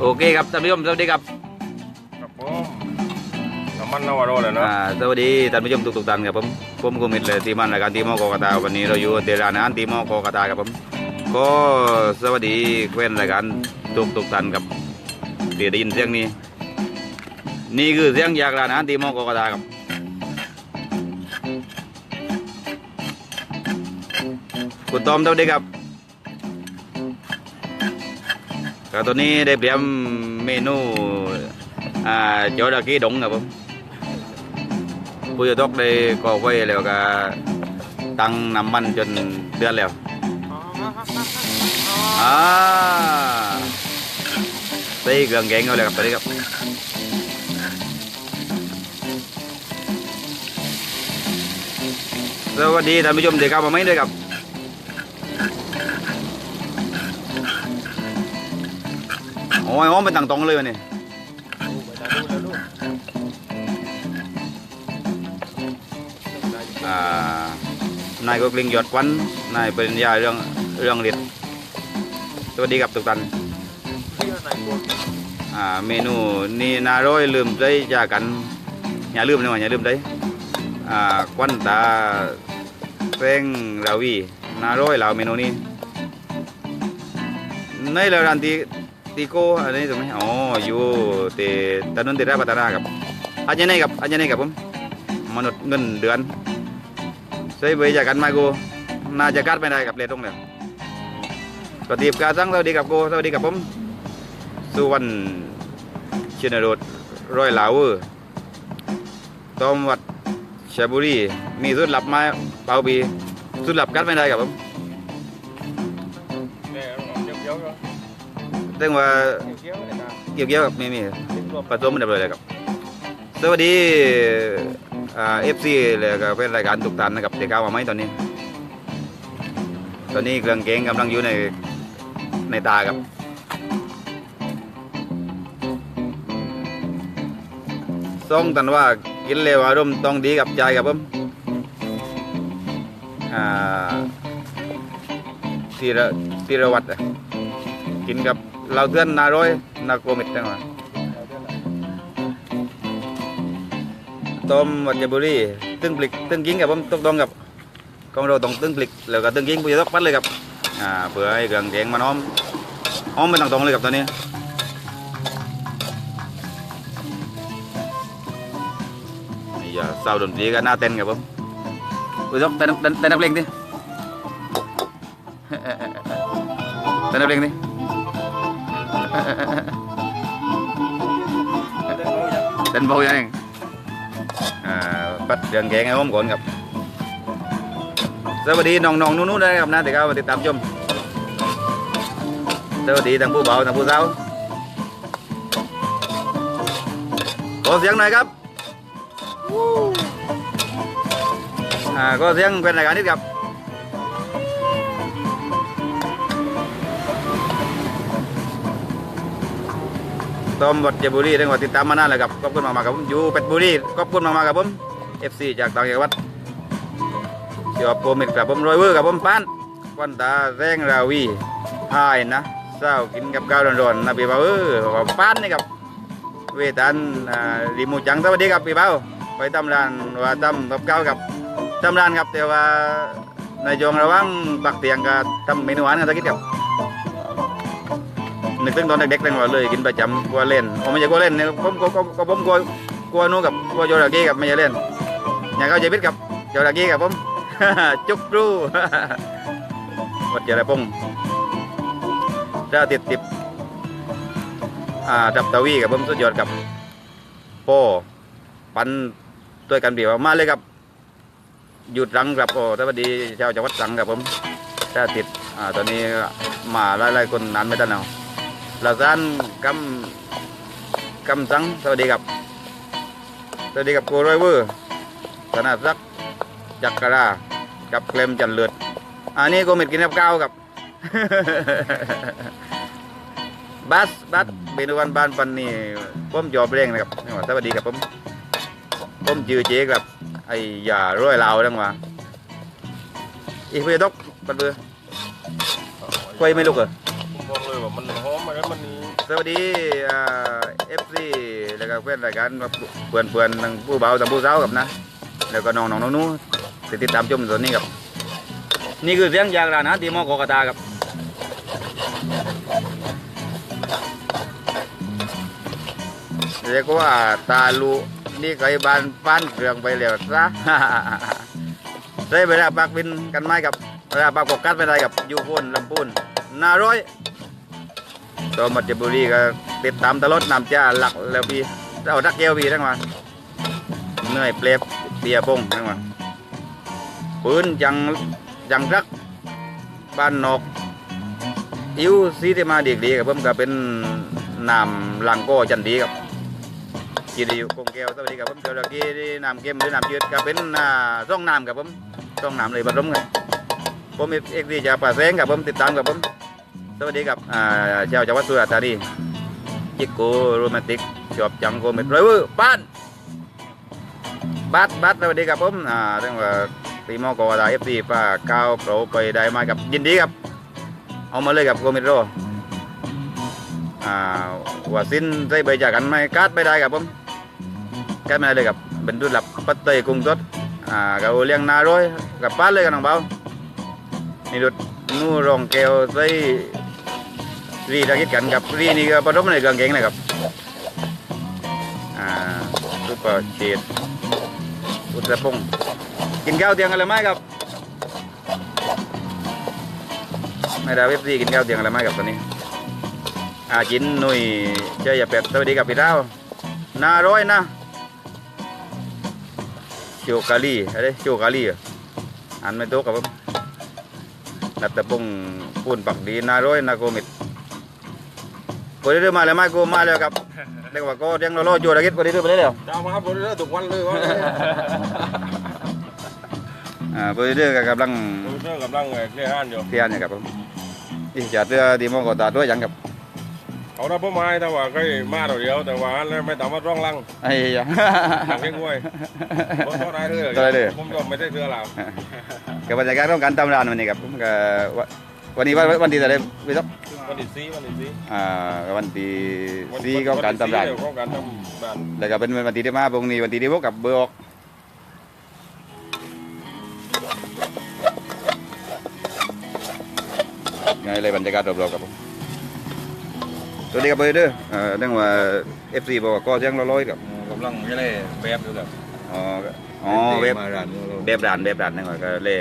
โอเคครับท่านผู้ชมสวัสดีครับครับผมน้ำมันนาวาโรเลยนะสวัสดีท่านผู้ชมทุกท่านครับผมกุมิตเลยทีมงานรายการทีมอกกตาวันนี้เราอยู่ที่ร้านอาหารทีมอกกตาครับผมก็สวัสดีเพื่อนรายการทุกท่านครับที่ได้ยินเสียงนี้นี่คือเสียงจากร้านอาหารทีมอกกตาครับคุณต้อมสวัสดีครับตอนนี้ได้เตรียมเมนูโจดากี้ดงครับผมผู้จะตกได้ก่อไฟแล้วก็ตั้งน้ำมันจนเดือดแล้วใส่เครื่องแกงเอาเลยครับตอนนี้ครับสวัสดีท่านผู้ชมที่เข้ามาไหมด้วยครับโอ้ยมันต่างตรงเลยวันนี้นายก็กลิ้งหยดควันนายเป็นยาเรื่องฤทธิ์สวัสดีครับทุกท่านเมนูนี่น่าร้อยลืมได้จากกันอย่าลืมนะอย่าลืมได้ควันตาแป้งราวีน่าร้อยเหล่าเมนูนี้ในร้านตีโก้อันนี้ถูกไหมอ๋ออยู่ที่ถนนติราพัฒนาครับอาจารย์นี่ครับผมมนุษย์เงินเดือนใช้บริจาคกันมากูน่าจะกัดไม่ได้กับเลตรงเลยปฏิบัติการสร้างสวัสดีกับกูสวัสดีกับผมสุวรรณชินโรดร้อยเหลาตอมวัดชลบุรีมีสุดหลับมาเปล่าปีสุดหลับกัดไม่ได้กับผมเรื่องว่าเกี่ยวกับมีผสมมันเลยครับสวัสดีFC เลยก็เป็นรายการทุกท่านนะครับเด็กเข้ามาไหมตอนนี้เครื่องแกงกำลังอยู่ในตาครับส่งตันว่ากินเลวอารมณ์ต้องดีกับใจครับผมธีรวัตรกินกับเราเตือนนาร้อยนาโกมิดจังหวะต้มวัชบุรีตึ้งปลิกตึ้งกิ้งกับผมตรงกับของเราต้องตึ้งปลิกแล้วก็ตึ้งกิ้งผู้จะต้องปัดเลยครับเพื่อให้เครื่องแกงมันหอมเป็นตรงเลยครับตอนนี้อย่าเศร้าดนตรีกันหน้าเต้นครับผมผู้จะเต้นนักเลงดิเต้นนักเลงดิเต้นเบาอย่างนี้ปัดเดืองแกงให้ผมก่อนครับสวัสดีน้องๆนู้นๆนะครับนะที่เข้ามาติดตามชมสวัสดีทั้งผู้เบาทั้งผู้สาวขอเสียงหน่อยครับก็เสียงเป็นรายการนิดครับต้มวัดเจบุรีจังหวัดติดตามมานานเลยครับขอบคุณมากๆครับผมอยู่เป็ดบุรีขอบคุณมากๆครับผม FC จากต่างจังหวัดเกี่ยวกับโปรมิตครับผมรอยเวอร์กับผมปานควันตาแรงราวีพายนะ เศร้ากินกับข้าวร้อนๆนะพี่เบาว่าป้านนี่ครับเวทันรีมูจังสวัสดีครับพี่เบาไปทำร้านว่าทำกับข้าวกับทำร้านครับแต่ว่าในจงระวังปักเตียงกับทำเมนูอาหารกันสักนิดครับนึกถึงตอนเด็กๆเลยว่าเลยกินประจำกลัวเล่นผมไม่ใช่กลัวเล่นเนี่ยผมกลัวนู้นกับกลัวโยรากี้กับไม่ใช่เล่นอย่าเข้าใจผิดกับโยรากี้กับผม จุกรู วัดเจริญพงศ์ถ้าติดดับตะวีกับผมสุดยอดกับโป้ปันด้วยกันเดียวมาเลยครับหยุดรังครับโอ้สวัสดีชาวจังหวัดรังครับผมถ้าติดตอนนี้มาไล่คนนั้นไม่ทันเอาลาซานกำสังสวัสดีครับโกรอยเวอร์ธนาศักดิ์จักรากับเคลมจันเลือดอันนี้โกเม็ดกินกับข้าวกับ บัสเมนูวันบ้านปันนี่ผมจอบเร่งนะครับสวัสดีครับผมจือเจ๊ครับไอ้ยาร้อยลาวดังว่าอีกเพื่อดกปันเบื่อคุยไม่ลุกเหรอ ผมบอกเลยว่ามันหอมแล้วมันนี่ สวัสดีFC แล้วก็เพื่อนรายการเพื่อนทั้งผู้เบาทั้งผู้สาวกับนะแล้วก็น้องๆนู้ๆติดตามชมส่วนนี้ครับนี่คือเสียงจากร้านอาหารที่มอกอกตาครับเรียกว่าตาลูนี่ไก่บานป้านเครื่องไปแล้วซะ ได้เวลาปักบินกันไหมกับเวลาปักปกกัดไปได้กับยูโฟนลำพูนนาร้อยตัวมัจจบุรีก็ติดตามตลอดน้ำจ้าหลักแล้วพี่เอาทักเกลพี่ทั้งวันเหนื่อยเปลบเปียพงทั้งวันปืนจังรักบ้านนอกอิวซีที่มาดีๆกับผมก็เป็นน้ำลังโก้จันดีครับกีดีอยู่กงแก้วสวัสดีครับผมเจอกี้น้ำเค็มหรือน้ำจืดก็เป็นร่องน้ำกับผมร่องน้ำเลยบรรลุครับผมเอกดีจากป่าแสงกับผมติดตามกับผมสวัสดีครับชาวจังหวัดสุราษฎร์ธานีจิกโกโรแมนติกชอบจังโกเม็ดร้อยเวอร์บัสสวัสดีครับผมเรื่องว่าตีมอกอดาFC ป้าก้าวโปรไปได้มากับยินดีครับเอามาเลยกับโกเม็ดโรว่าสิ้นได้ใบจากกันไหมกัดไม่ได้ครับผมกัดไม่ได้เลยครับเป็นรุ่นหลับปัตเตยกุ้งสดกับเลี้ยงนาร้อยกับป้าเลยกันน้องเบานี่ดุดนู่รองแก้วใส่รีตะกิดกันกับรีนี่ก็ผสมในเครื่องแกงเลยครับซุปเปอร์เชดอุตสาหพงกินข้าวเตียงอะไรไหมครับไม่ได้เว็บซีกินข้าวเตียงอะไรไหมครับตอนนี้จินหนุ่ยเจออย่าเป็ดสวัสดีกับพี่ดาวนาร้อยนะโชกาลีอะไรโชกาลีอันไม่โตกับผมนับแต่พงปูนปักดีนาร้อยนาโกมิดคนที่เดินมาแล้วไม่กูมาแล้วครับเด็กว่าก็ยังรอโจระกิดคนที่เดินไปแล้ว ดาวมาครับผมเรื่อยทุกวันเลยวะ คนที่เดินกำลัง ผมเรื่องกำลังเคลียร์งานอยู่ เทียนเนี่ยครับผมที่จะเรือดีมองกอตาด้วยยังกับ เขาได้พ่อไม้แต่ว่าก็มาเดียวแต่ว่าแล้วไม่ต้องมาร้องลัง ไอ้ยา หนังเก่งงวยผมก็ได้เลยผมก็ไม่ได้เสื้อเรา กับบรรยากาศของการตำรานวันนี้ครับผมก็วันนี้วันที่อะไรพี่ต๊อบ วันที่สี่ วันที่สี่ของการตำราน ของการทำบ้าน แล้วก็เป็นวันที่5พรุ่งนี้วันที่6กับเบอร์ออกไงเลยบรรยากาศรอบๆครับผมสวัสดีครับเบอร์เด้อเรื่องว่า FC บอกว่าก็เสียงร้อยๆครับ กำลังจะได้แบบอยู่แบบ เว็บ มาร้าน แบบร้านนั่นก็เลย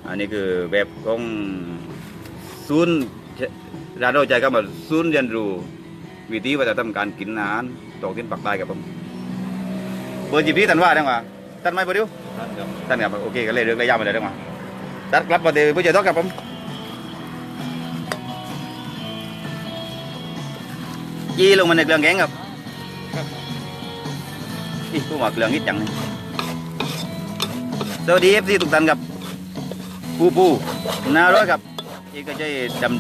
อันนี้คือแบบของศูนย์ร้านเราใจก็มาศูนย์เรียนรู้วิธีวัฒนธรรมการกินอาหารตกที่ปักใต้ครับผมเบอร์จีพีท่านว่าได้ว่าท่านไม่พอดีท่านครับโอเคก็เลยเรื่องระยะมาเลยได้ว่าตัดกลับมาเดี๋ยวผู้ใจต้องครับผมยี่ลงมาในเกลืองแกงครับอีผู้มาเกลืองนิดจังเลยสวัสดีFC ทุกท่านครับปูน่ารักครับอีกก็ใจ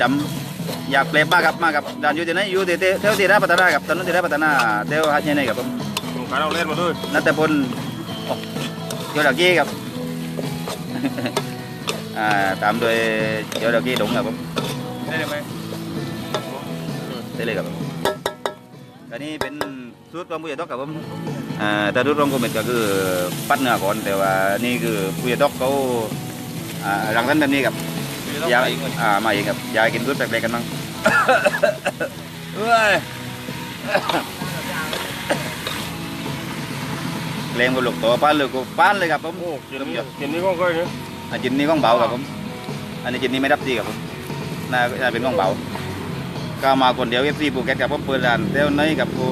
ดำอยากเปลบมากครับร้านอยู่ที่ไหนอยู่ที่แถวที่ราชพัฒนาครับถนนที่ราชพัฒนาแถวหัดใหญ่ในครับผม การเอาเล่นมาด้วย นัตพลโยดากี้ครับ ตามโดยโยดากี้ดงครับผม ได้ไหม ได้เลยครับอันนี้เป็นสูตรของผู้ใหญ่ตอกครับผมแต่สูตรของโกเม็ดก็คือปั้นเนื้อก่อนแต่ว่านี่คือผู้ใหญ่ตอกเขารังสรรค์แบบนี้ครับอยากมาเองครับอยากกินสูตรแปลกๆกันบ้าง เอ้ยแรงบนหลกตัวป้านเลยกูป้านเลยครับผม โอ้กินนี่ก็เคยเนี่ย จินนี้ของเบาครับผมอันนี้จินนี้ไม่รับดีครับผมน่าเป็นของเบาก็มาคนเดียวFCภูเก็ตกับผมเปิดร้านเที่ยวไหนกับกู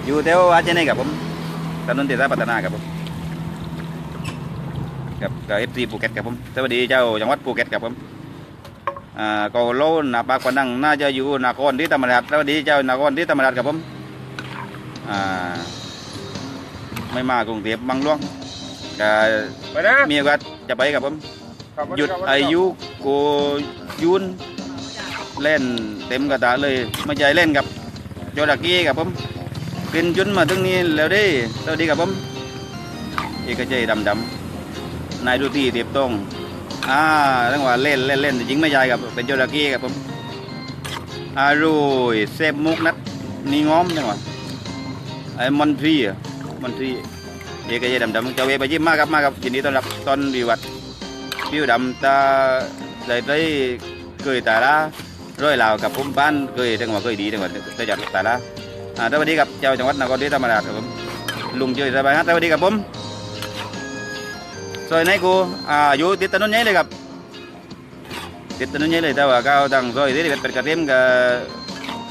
อยู่เที่ยวอาเจนี่กับผมถนนเทศพัฒนากับผมกับFCภูเก็ตกับผมสวัสดีเจ้าจังหวัดภูเก็ตกับผมก็โลนาปากกว่านั่งน่าจะอยู่นครที่ธรรมราชสวัสดีเจ้านครที่ธรรมราชกับผมไม่มากรุงเทพบางหลวงก็ ไปนะ มีโอกาสจะไปกับผมหยุดอายุโกยุนเล่นเต็มกระตาเลยไม่ใจเล่นกับโจดักกี้กับผมกินจุนมาถึงนี้แล้วดิสวัสดีกับผมเอกใจดำๆนายดูที่เตียบตรงตั้งว่าเล่นจริงไม่ใช่กับเป็นโจดักกี้กับผมอร่อยเซฟมุกนัดนี่ง้อมจังหวะไอ้มอนทรีเอกใจดำๆจะเวไปยิ้มมากครับยินดีต้อนรับตอนวิวัฒน์ผิวดำตาได้เคยตาละร้อยลาวกับผมบ้านเคยจังหวะเคยดีจังหวะได้จัดตาละสวัสดีครับเจ้าจังหวัดนครศรีธรรมราชครับผมลุงเจอสบายครับสวัสดีครับผมซอยไหนกูอยู่ติดถนนใหญ่เลยครับติดถนนใหญ่เลยแต่ว่าก้าวทางซอยที่เป็นกระเทียมกับ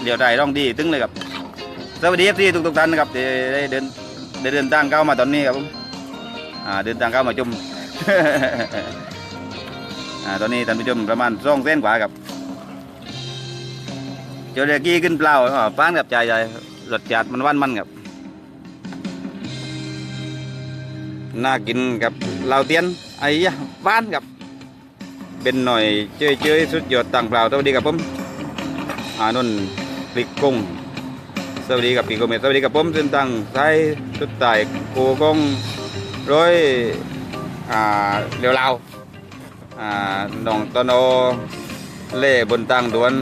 เดี่ยวใจร่องดีตึงเลยครับสวัสดีที่ทุกท่านนะครับที่ได้เดินทางเข้ามาตอนนี้ครับผมเดินทางเข้ามาชม ตอนนี้ท่านผู้ชมประมาณ2 เส้นกว่าครับเจ้าเด็กกี้ขึ้นเปล่าป้านกับใจใหญ่รสชาติมันครับน่ากินกับเหล้าเตียนไอ้ยะป้านกับเป็นหน่อยเจยสุดยอดต่างเปล่าสวัสดีครับผมนุ่นพริกกุ้งสวัสดีกับปีโกเมสสวัสดีกับผมเส้นตังไทยสุดใต้โกกงร้อยเลี้ยวลาวหนองตะโนเล่บนทางด่วน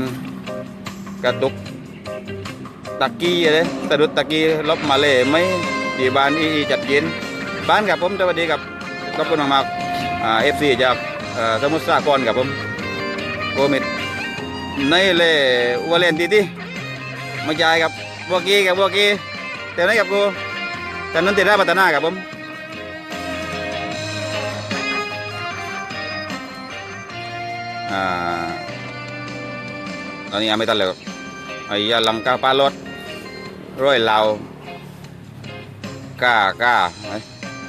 กระตุกตะกี้เลยสะดุดตะกี้ลบมาเล่ไม่ที่บ้านอีจัดเย็นบ้านกับผมสวัสดีกับขอบคุณมากๆFC จากสมุทรสาครกับผมโกเมสในเล่วัวเล่นตีมาจ่ายกับบัวกี้แต่ไหนกับกูแต่นั้นติดได้พัฒนากับผมตอนนี้ยังไม่ตัดเลยไอ้ยาลังกาปลาลดร้อยลาวก้า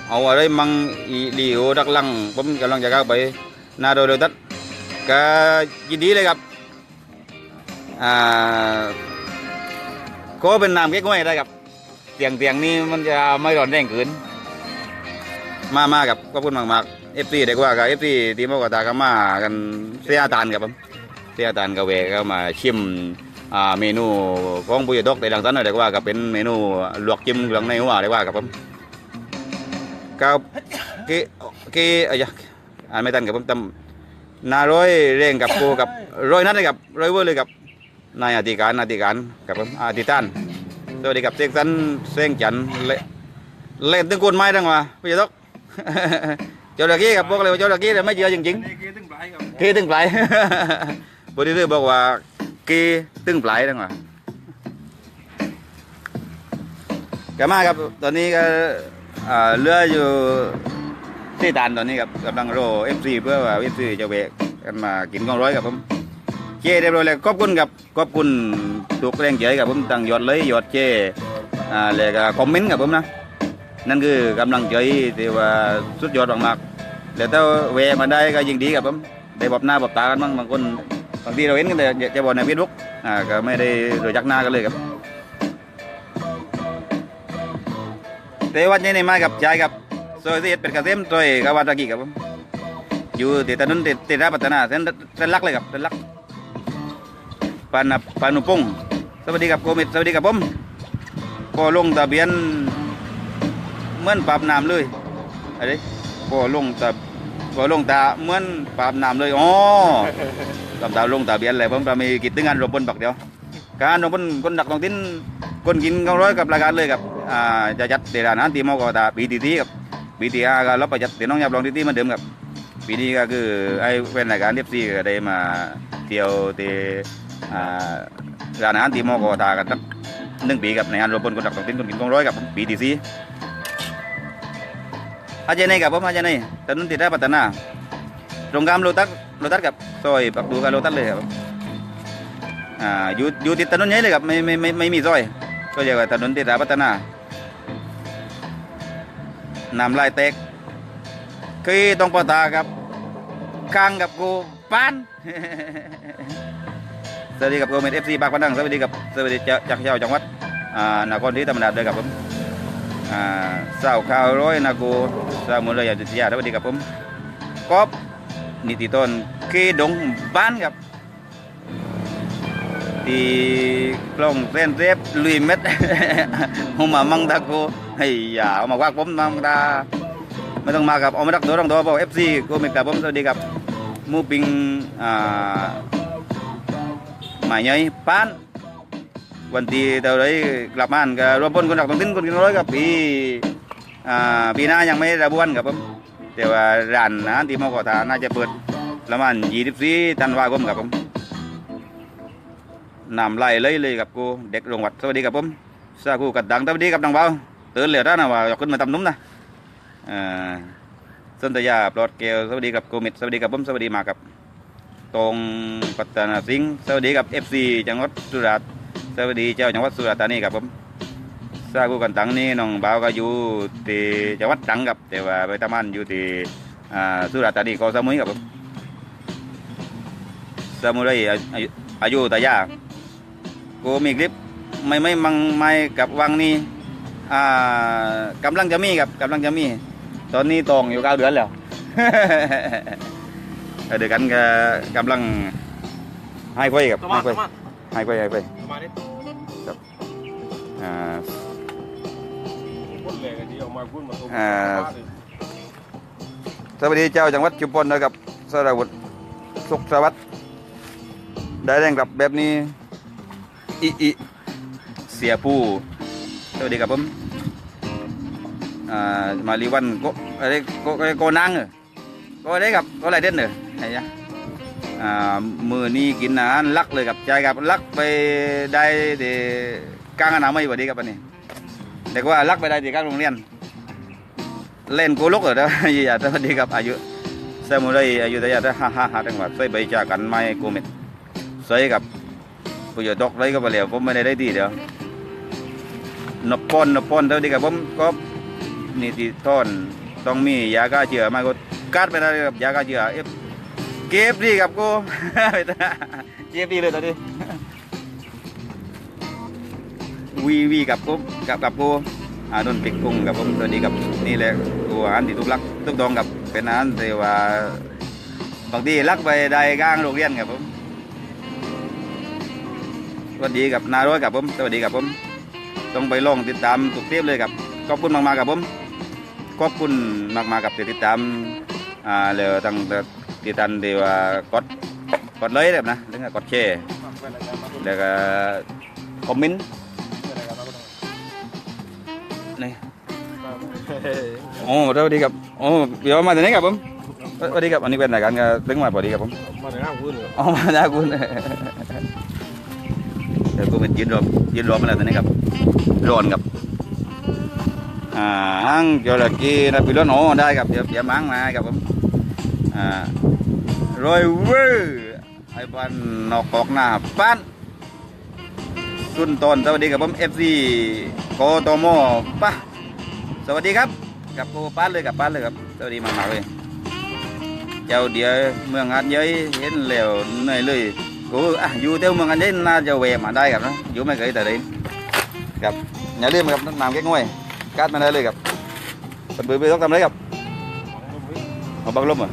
เอาอะไรมังอีหลิวดักลังผมกำลังจะเข้าไปนาโดตัดก็ยินดีเลยครับก็เป็นน้ำเก๊กฮวยได้ครับเตียงนี้มันจะไม่ร้อนแรงเกินมากับขอบคุณมากFC เด็กว่ากับ FC ทีมอกตาก็มากันเสียตานครับผมเสียตานกาแฟก็มาชิมเมนูของผู้ใหญ่ดอกแต่ดังนั้นเด็กว่าก็เป็นเมนูลวกจิ้มเหลืองในหัวเด็กว่าครับผมก็ไม่ทันกับผมตำนาร้อยเร่งกับกูกับร้อยนัดเลยกับร้อยเวอร์เลยกับนายอธิการกับผมอธิการสวัสดีกับเซ็กซันเซ็งจันเล่นตึงกุนไม้ดังว่าผู้ใหญ่ดอก เจ้าตะกี้กับพวกเราเจ้าตะกี้แต่ไม่เจอจริงๆกี้ตึงปลาย โปรดิวเซอร์บอกว่ากี้ตึงปลายดังว่าก็มาครับตอนนี้ก็เรืออยู่ที่ตานตอนนี้ครับกำลังรอ FC เพื่อว่า FC จะแวะกันมากินของร้อยกับผมเจ๊เรียบร้อยแล้วขอบคุณทุกแรงใจกับผมตั้งยอดเลยยอดเจ๊แล้วก็คอมเมนต์กับผมนะนั่นคือกำลังใจที่ว่าสุดยอดมากๆแล้วถ้าแวะมาได้ก็ยิ่งดีกับผมได้บอกหน้าบอกตากันบ้างบางคนบางทีเราเห็นกันแต่จะบอกในเฟซบุ๊กก็ไม่ได้รู้จักหน้ากันเลยครับแต่วันนี้ในมากับใจกับซอยที่เป็นกระเทียมซอยกาวาตากิครับผมอยู่ที่ถนนติดราพัฒนาเส้นลักเลยครับเส้นลักปานุพงศ์สวัสดีครับโกเมสสวัสดีครับผมก็ลงทะเบียนเหมือนปราบน้ำเลยอะไรก็ลงทะ ก็ลงตาเหมือนปราบน้ำเลยอ๋อลำตาลงตาเบียนเลยผมจะมีกิจงานรวมพลปักเดียวการรวมพลคนดักท้องถิ่นคนกินกองร้อยกับรายการเลยกับจะจัดเตะร้านอาหารตีมอกตาปีที่กับปีที่5ก็รับไปจัดเตะน้องยับลองที่เหมือนเดิมกับปีนี้ก็คือไอ้เป็นรายการFCก็ได้มาเที่ยวเตะร้านอาหารตีมอกตากันสัก1 ปีกับในงานรวมพลคนดักท้องถิ่นคนกินกองร้อยกับปีที่4อาจารย์ในกับผมอาจารย์ในถนนติดได้พัฒนาตรงกลางโลตัสกับซอยปักดูกับโลตัสเลยครับอยู่ติดถนนใหญ่เลยครับไม่มีซอยก็เรียกว่าถนนติดได้พัฒนาน้ำลายแตกคือต้องปะตากับข้างกับกูปาน สวัสดีกับโกเมนFC ปากพนังสวัสดีจากชาวจังหวัดนครศรีธรรมราชด้วยครับผมสาวข่าวร้อยนากูสาวมุลเลยจุยาสวัสดีครับผมกอบนิติตนคือดงบ้านครับที่กล้องเส้นเรียบลุยเม็ด ผมมามั่งตากูให้อย่าเอามาว่าผมมั่งตาไม่ต้องมากับเอามาดักตัวต้องตัวบอก FC กูมีกับผมสวัสดีครับมูปิงหมายใหญ่ปานวันที่เราได้กลับมาก็รวมพลคนดักท้องถิ่นคนกินร้อยกับปีหน้ายังไม่ระบวนครับผมแต่ว่าร้านอาหารที่มอกตาน่าจะเปิดประมาณ24 ธันวาคมครับผมนำไล่เลยกับกูเด็กโรงวัดสวัสดีครับผมสาคูกัดดังสวัสดีกับดังเบาตื่นเหลือท่านนะว่าอยากขึ้นมาทำนุ่มนะสันตยาปลอดเกลสวัสดีกับโกมิดสวัสดีกับผมสวัสดีมากับตรงปัตตานีสิงห์สวัสดีกับ FC จังหวัดสุราษฎร์สวัสดีเจ้าจังหวัดสุราษฎร์ธานีครับผมสาคูกันตังนี่น้องเบาก็อยู่ที่จังหวัดตรังครับแต่ว่าไปทำงานอยู่ที่สุราษฎร์ธานีก็สมุยครับผมสมุยอายุตายากูมีคลิปไม่มังไม่กับวังนี้กำลังจะมีครับกำลังจะมีตอนนี้ตองอยู่9 เดือนแล้ว เดี๋ยวกันก็กำลังให้ไฟครับให้ไฟประมาณนี้ครับคนแรกที่ออกมาพูดมาตรง สวัสดีเจ้าจังหวัดชุมพรนะครับสระบุตรสุขสวัสดิ์ได้แรงกลับแบบนี้อิเสียผู้สวัสดีครับผมมาลีวันก็อะไรก็นั่งก็ได้ครับก็อะไรเด่นเลยไอ้ยะมือนี้กินอาหารลักเลยกับใจกับลักไปได้เด็กลางอนามัยสวัสดีครับอันนี้เด็กว่าลักไปได้ที่กลางโรงเรียนเล่นโกลุกเหรออย่าสวัสดีครับอายุสมุไรอายุทยาได้55จังหวัดใส่ใบจากกันไม้โกเม็ดใส่กับผู้ใหญ่ดอกไรก็ไปแล้วผมไม่ได้ดีเดียวนปอนสวัสดีครับผมก็นิติทอนต้องมียาฆ่าเชื้อมาก็กัดไปได้กับยาฆ่าเชื้อเก็บดีกับกู เก็บดีเลยตอนนี้ วีกับกูกับกูนุ่นปิกกุ้งกับผมสวัสดีกับนี่แหละตัวอาหารที่ทุกลักทุกดองกับเป็นอาหารแต่ว่าบางทีลักไปได้ก้างโรงเรียนกับผมสวัสดีกับนาร้อยกับผมสวัสดีกับผมต้องไปลองติดตามทุกเทปเลยครับขอบคุณมากๆกับผมขอบคุณมากๆกับติดตามแล้วตั้งติดตามที่ว่ากดเลยแบบนะแล้วก็กดแชร์แล้วก็คอมเมนต์นี่โอ้สวัสดีครับโอ้เดี๋ยวมาจากไหนครับผมสวัสดีครับอันนี้เป็นรายการก็ถึงมาพอดีครับผมมาจากหน้าคุณอ๋อมาจากคุณเดี๋ยวกูเป็นยืนรอมาแล้วตอนนี้ครับร้อนครับห้างจระเข้นะพี่ร้อนโอ้ได้ครับเดี๋ยวมั้งมาครับผมรอยเวอร์ไอ้บ้านนอกกอกหน้าบ้านสุนทรสวัสดีครับผม FC โกโตโมป่ะสวัสดีครับกับโกป้านเลยกับป้านเลยครับสวัสดีมากๆเลยเจ้าเดียวเมืองอันยัยเห็นแล้วเหนื่อยเลยกูอยู่เที่ยวเมืองอันยัยน่าจะแหวกมาได้ครับนะอยู่ไม่เคยแต่เดินครับอย่าลืมครับน้ำแก้ง่วยกัดมาได้เลยครับเป็นเบอร์ต้องทำอะไรครับเอาบังลมเหรอ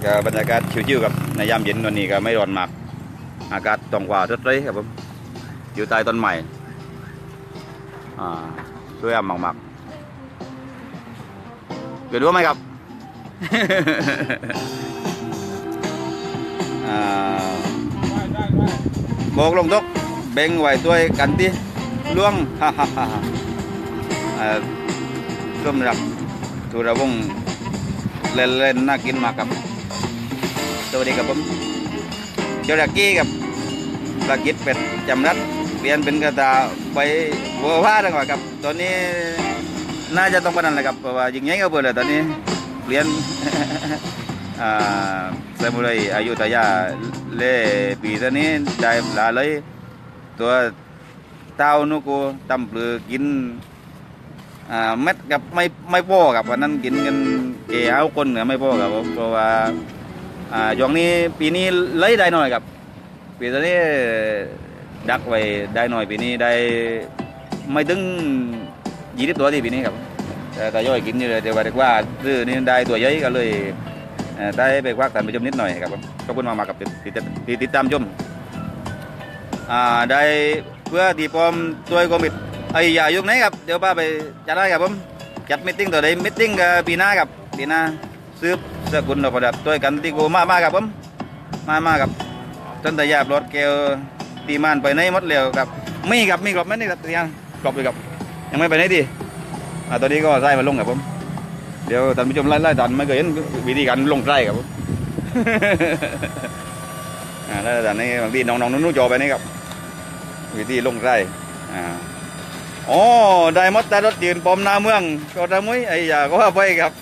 ก็บรรยากาศชิวๆครับในยามเย็นวันนี้ก็ไม่ร้อนมากอากาศตรงกว่าทุกทีครับผมอยู่ใต้ต้นไม้สวยงามมาก เกิดรู้ไหมครับ อ่า ได้ บอกลงตกเบ่งไหวตัวกันที่ล่วง ฮ่าฮ่าฮ่าส้มรักทุระวงศ์เล่นน่ากินมากครับสวัสดีครับผมเจ้าดักกี้กับตะกิดเป็ดจำรัดเปลี่ยนเป็นกระตาไปบัวผ้าดังว่าครับตอนนี้น่าจะต้องปนันแหละครับเพราะว่ายิงไงก็เปิดเลยตอนนี้เปลี่ยน สมุไรอายุทยาเล่ปีตอนนี้ได้หลาเลยตัวเต้านุกูตำปลือกินเม็ดกับไม่พอกับวันนั้นกินกันเกลี่เอาคนเหนือไม่พอกับผมเพราะว่าอย่างนี้ปีนี้เลยได้หน่อยครับปีตอนนี้ดักไว้ได้หน่อยปีนี้ได้ไม่ถึง20 ตัวที่ปีนี้ครับแต่ย่อยกินอยู่เลยแต่ว่าเรียกว่าซื้อนี่ได้ตัวใหญ่ก็เลยได้ไปควักกันไปชมนิดหน่อยครับผมขอบคุณมากๆกับที่ติดตามชมได้เพื่อตีปลอมตัวโควิดอย่ายุ่งไหนครับเดี๋ยวป้าไปจัดได้ครับผมจัดมิทติ้งตัวใดมิทติ้งกับปีหน้าครับปีหน้าซื้อสกุลดอกประดับตัวกันที่กูมาครับผมมาครับต้นตะยาบรถเกลตีมันไปไหนหมดแล้วครับมีกรอบไหมนี่ครับยังกรอบเลยครับยังไม่ไปไหนดีตอนนี้ก็ไส้มาลงครับผมเดี๋ยวท่านผู้ชมไล่ดันไม่เคยเห็นวิธีการลงไส้ครับผม แล้วดันนี้บางทีน้องนุ่นๆจอไปนี่ครับวิธีลงไส้อ๋อได้มดแต่รถยืนปอมนาเมืองก็ทำไมอย่าก็ว่าไปครับ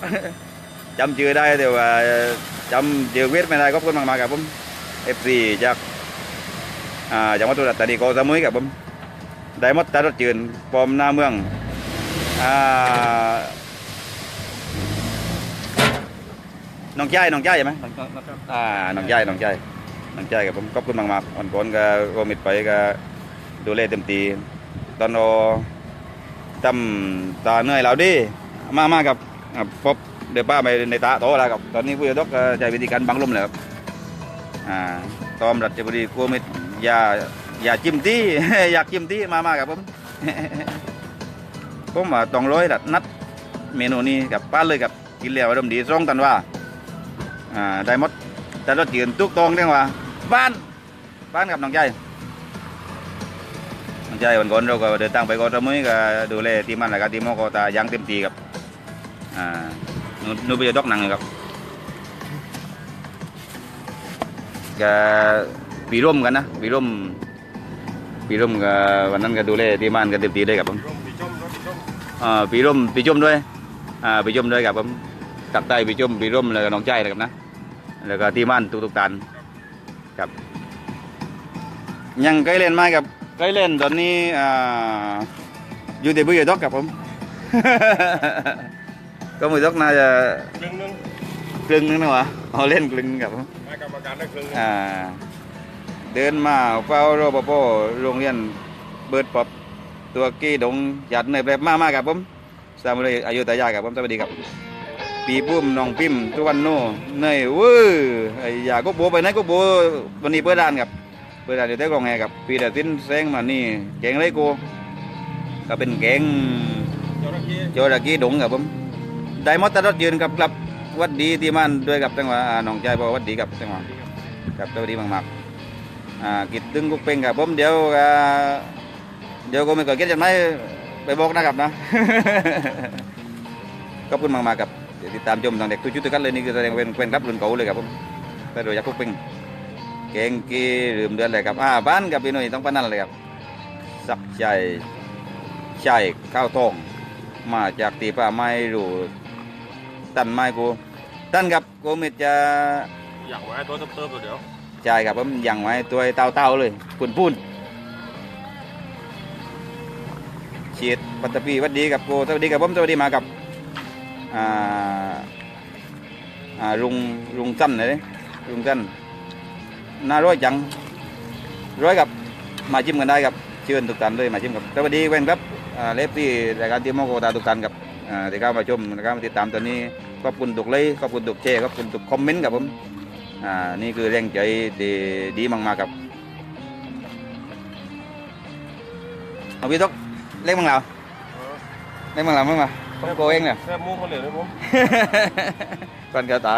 จำชื่อได้แต่ว่าจำชื่อเวทไม่ได้ก็เพิ่งมาครับผมFC จากจังหวัดสุราษฎร์ธานีก็ทำไมครับผมได้มดแต่รถยืนปอมนาเมืองน้องใจใช่ไหมน้องใจกับผมขอบคุณมากๆอ่อนก่อนก็มิดไปก็ดูแลเต็มตีตอนเราทำตาเหนื่อยเราดิมากับพบเดี๋ยวป้าไปในตาโตแล้วครับตอนนี้ผู้ใหญ่ดกใช้วิธีการบังลมเลยครับตอมรัชบุรีกลัวมิดอย่าจิ้มตี อยากจิ้มตีมากับผม ผมต้องร้อยนัดเมนูนี้กับป้าเลยกับกินแล้วอารมณ์ดีร้องกันว่าได้หมดแต่รถยืนตุกตรงเรียกว่าบ้านกับน้องใจวันก่อนเราก็เดินทางไปก็ทำให้ก็ดูแลทีมมันแล้วก็ทีมมอก็ตายังเต็มตีกับนูไปจะดอกหนังเลยครับก็ปีร่มกันนะปีร่มก็วันนั้นก็ดูแลทีมมันกันเต็มตีเลยครับผมปีจมด้วยครับผมตักใต้ปีร่มแล้วก็น้องใจเลยครับนะแล้วก็ทีมมันทุกๆตันครับยังใกล้เล่นไหมครับใกล้เล่นตอนนี้อยู่ในบุรีรัมย์ครับผม ก็มือดอกน่าจะครึ่งนึงนะวะเอาเล่นครึ่งครับผมให้กรรมการได้ครึ่งเดินมาเฝ้ารปภโรงเรียนเบิร์ดป๊อปตัวกี้ดงหยัดในแบบมากครับผมสามุไรอายุทยาครับผมสวัสดีครับปีปุ้มน้องปิ่มทุกวันโน่เนยเว้ยอย่าก็โบไปไหนก็โบวันนี้เปิดร้านครับเปิดร้านอยู่ที่กองแห่ครับปีแต่สิ้นแซงมานี่แกงไรกูก็เป็นแกงโจระกี้ดงครับผมได้มอตรถยืนกับกลับวัดดีที่มันด้วยกับจังหวะน้องใจบอกวัดดีกับจังหวะกับสวัสดีมากๆกิดตึงกุ๊กเป่งครับผมเดี๋ยวก็ไม่ก่อนเก็ตจะไม่ไปบอกนะครับนะ ขอบคุณมากๆครับติดตามชมทางเด็กทุกชุดทุกกันเลยนี่คือแสดงเป็นครับรุ่นเก่าเลยครับผมแต่โดยจากกุ๊กเป่งเก่งกี่ลืมเดือนเลยครับบ้านกับพี่หนุ่ยต้องปนั่นเลยครับสักใจข้าวทองมาจากตีป่าไม้รู้ตันไม้กูตันกับกูมิจะอยากไว้ตัวเติมๆเดี๋ยว ใช่ครับผมยังไว้ตัวเต้าเลยพูนเฉียดปัตตพีวัดดีกับกูสวัสดีกับผมสวัสดีมากับลุงจันเลยลุงจันน่าร้อยจังร้อยกับมาจิ้มกันได้ครับเชิญทุกท่านเลยมาจิ้มกับสวัสดีเว้นครับเล็บที่รายการที่มอโกตาทุกท่านกับที่เข้ามาชมนะครับติดตามตอนนี้ขอบคุณทุกไลค์ขอบคุณทุกแชร์ขอบคุณทุกคอมเมนต์ครับผมนี่คือแรงใจดีมากๆครับเอาพี่ตุ๊กเล่นมั้งเราเล่นมั้งเรามั้งมา ผมโกเองเนี่ย แค่มุ้งคนเหลือเลยผม con cá tà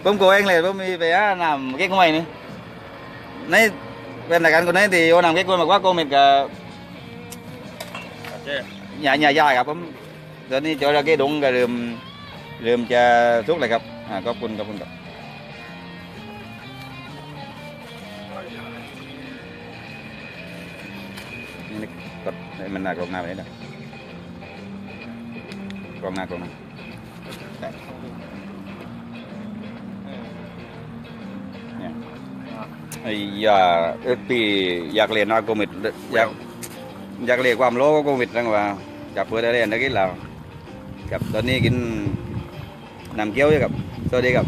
ผมโกเองเลยผมมีไปหาน้ำเก๊กฮวยนี่ในเป็นรายการคนนี้ที่เอาน้ำเก๊กฮวยมาว่าโกเม็ดกับ เจ๊ nhà dàiครับผมตอนนี้เจอระเกดงก็เริ่มจะสุกเลยครับขอบคุณครับนี่กดให้มันหน้ากรองหน้าไปนี่นะกรองหน้ได้เนี่ยไอ้ปีอยากเรียนน้อยโกมิดอยากเรียนความรู้โกมิดจังว่าจับเพื่อได้เรียนได้กินเรากับตอนนี้กินน้ำเกี๊ยวด้วยครับสวัสดีครับ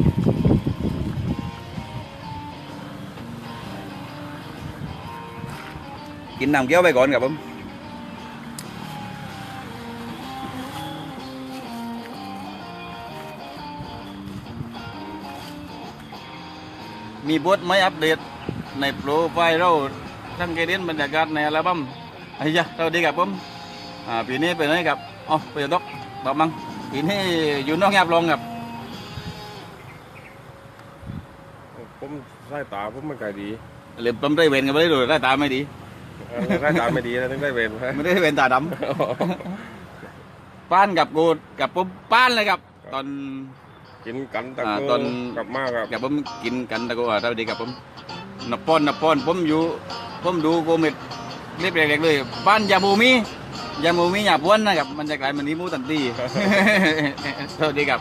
กินน้ำเกี๊ยวไปก่อนครับผมมีบทไม่อัปเดตในโปรไฟล์เราทั้งเกดินบรรยากาศในอัลบั้มไอ้ยะสวัสดีครับผมปีนี้ไปไหนครับอ๋อไปดอกบอกมั้งปีนี้อยู่นอกแอบลงครับ ผมสายตาผมไม่ค่อยดี เหลือผมได้เวนกันไปได้ดูได้ตาไม่ดี สายตาไม่ดีนะถึงได้เวร ไม่ได้เวนตาดำป้านกับกูกับผมป้านเลยครับตอน กินกันตะ ตอน กลับมาครับ กับผมกินกันตะกูสวัสดีครับผมนับปอนผมดูโกเม็ดเรียบเรียกเลยบ้านยามูมีหยาบวนนะครับมันจะกลายเป็นนิมูตันตี สวัสดีครับ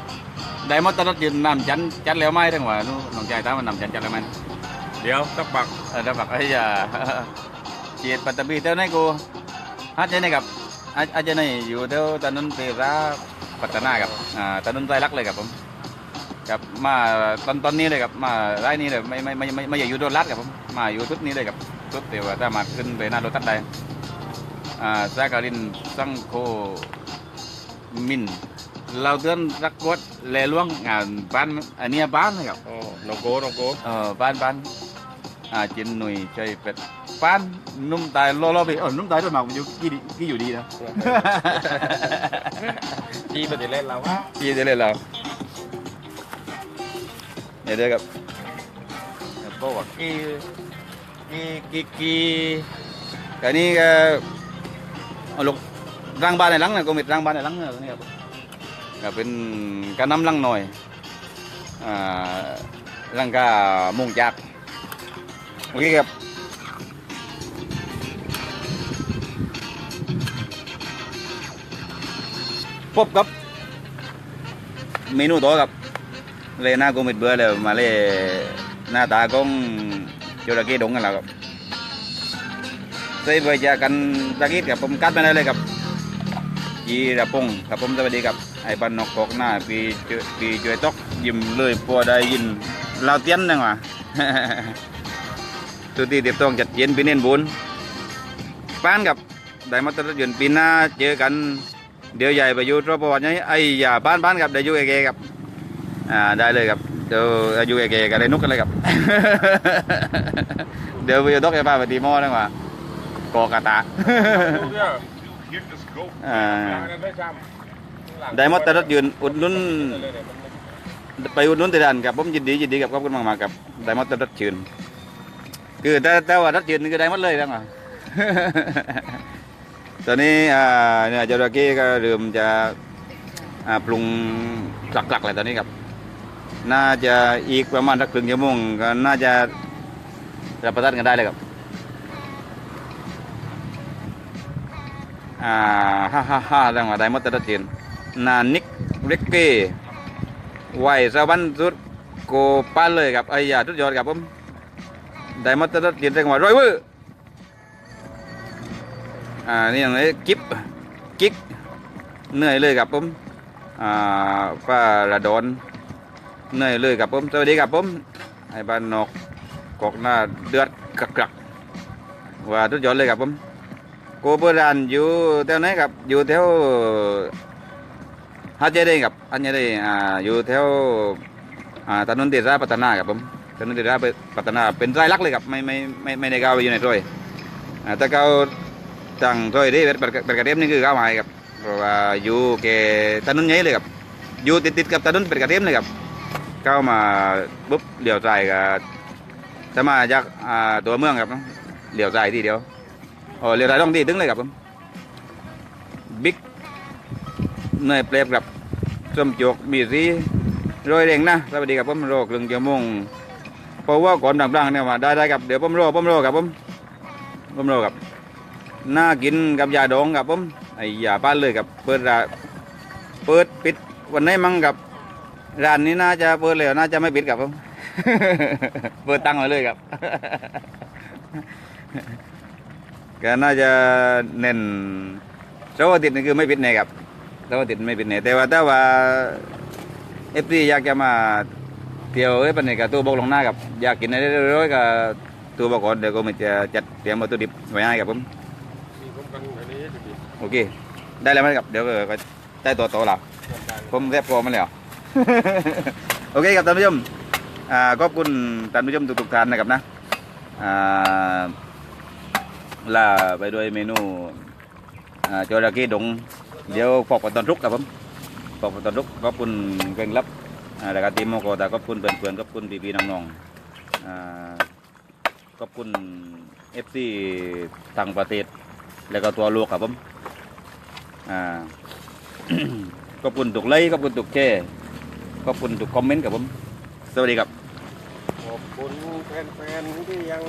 ได้มอตรถยืนนำจันแล้วไหมทั้งว่าน้องชายตามมันนำจันแล้วไหม เดี๋ยวสักปัก ถ้าฝักไอ้ยาเจียดปัตตบีเท่านั้นกูฮัทเจนี่กับอาจจะนี่อยู่เท่าถนนเตระปัตตนากับถนนใจรักเลยครับผมกับมาตอนนี้เลยครับมาไร่นี้เลยไม่อยากอยู่โดนรัดครับผมมาอยู่ทุดนี้เลยครับทุดเดี๋ยวถ้ามาขึ้นไปหน้ารถตัดได้ซาการินสังโคมินเราเตือนรักกดเลล่วงงานบ้านอันนี้บ้านนะครับ อ๋อน้องโก บ้านจินหนุ่ยใจเป็ดบ้านนุ่มตายรอไปนุ่มตายด้วยหมากมันอยู่กี่อยู่ดีนะ จีปฏิเล่นเรา กี่จะเล่นเราเนี่ยเด้อครับบอกว่าแต่นี่ก็เอาลูกร่างบ้านในหลังเนี่ยก็มีร่างบ้านในหลังเนี่ยนี่ครับก็เป็นการนำลังหน่อยร่างกามุ่งจากโอเคครับพบกับเมนูต่อครับเลยหน้ากูมิดเบื่อเลยมาเลยหน้าตาของจระเข้ดงกันแล้วครับใส่ใบจากกันตะกี้กับผมกัดมาได้เลยครับยีระพงครับผมสวัสดีครับไอ้บ้านนกกอกหน้าปีช่วยตกยิ้มเลยพอได้ยินเราเตี้ยนนังวะ ตัวที่เด็บต้องจัดเย็นปีเน้นบุญป้านกับได้มาตรยนปีหน้าเจอกันเดี๋ยวใหญ่ไปอยู่รอบวันนี้ไอ้อย่าบ้านกับได้อยู่เอเกครับได้เลยครับเดี๋ยวอยู่เอเกกันเลยนุกกันเลยครับ เดี๋ยวไปยกไอ้ป้าไปตีหม้อนังวะกอกระตา ได้มาตรยืนอุดหนุนไปอุดหนุนติดานกับผมยินดีกับขอบคุณมากๆครับได้มาตรยืนคือแต่ว่ารัดยืนนี่ก็ได้หมดเลยทั้งอ่ะ ตอนนี้เนี่ยจระเข้ก็เริ่มจะปรุงหลักๆเลยตอนนี้ครับน่าจะอีกประมาณสักครึ่งชั่วโมงก็น่าจะรับประทานกันได้เลยครับฮ่าดังว่าได้หมดแต่ละทีนนานิกเล็กเก้ไหวสวรรค์สุดโกป้าเลยครับไอ้ยาทุกยอดครับผมได้หมดแต่ละทีนจังหวะร้อยเวอร์นี่อย่างไรกิ๊กเหนื่อยเลยครับผมป้าระดอนเหนื่อยเลยครับผมสวัสดีครับผมไอ้บ้านนกกอกหน้าเดือดกรักว่าทุกยอดเลยครับผมโกโบราณอยู่แถวไหนครับอยู่แถวฮัจเจดีครับฮัจเจดีอยู่แถวถนนเดชราพัฒนาครับผมถนนเดชราพัฒนาเป็นรายลักษณ์เลยครับไม่ได้ก้าวไปอยู่ในซอยแต่ก้าวต่างซอยที่เป็นกระเทียมนี่คือก้าวหมายครับ เพราะว่าอยู่แกถนนใหญ่เลยครับอยู่ติดกับถนนเป็ดกระเทียมเลยครับเข้ามาปุ๊บเลี้ยวซ้ายก็จะมาจากตัวเมืองครับเลี้ยวซ้ายทีเดียวอ๋อเลี้ยวซ้ายต้องที่ถึงเลยครับผมบิ๊กเนยเปรียบกับส้มจกมีสีโรยเร่งนะสวัสดีครับผมรอครึ่งชั่วโมงเพราะว่าก่อนดังๆเนี่ยมาได้ครับเดี๋ยวผมรอครับผมรอครับน่ากินกับยาดองครับผมไอ้ยาป้านเลยครับเปิดปิดวันไหนมั่งครับร้านนี้น่าจะเปิดเลยน่าจะไม่ปิดครับผม เปิดตั้งไว้เลยครับ ก็น่าจะเน้นเสาร์อาทิตย์นี่คือไม่ปิดแน่ครับเสาร์อาทิตย์ไม่ปิดแน่แต่ว่าเอฟซีอยากจะมาเที่ยวปันนี้กับตัวบอกลงหน้ากับอยากกินอะไรร้อยๆกับตัวบอกก่อนเดี๋ยวก็มันจะจัดเตรียมวัตถุดิบไว้ให้ครับผม มีผมกันอันนี้จะดี โอเคได้แล้วไหมครับเดี๋ยวก็ได้ตัวโตแล้วผมเรียบพร้อมมาแล้ว โอเคครับท่านผู้ชมขอบคุณท่านผู้ชมทุกๆท่านนะครับนะลาไปด้วยเมนูจระเข้ดงเดี๋ยวฟอกกันตอนรุกครับผมฟอกกันตอนรุกขอบคุณเก่งลับรายการทีมโมโกแต่ขอบคุณเพื่อนๆขอบคุณพี่ๆน้องๆขอบคุณ FC ต่างประเทศแล้วก็ตัวโลกครับผมขอบคุณทุกไลค์ขอบคุณทุกแชร์ขอบคุณทุกคอมเมนต์ครับผมสวัสดีครับ ขอบคุณแฟนๆที่ยัง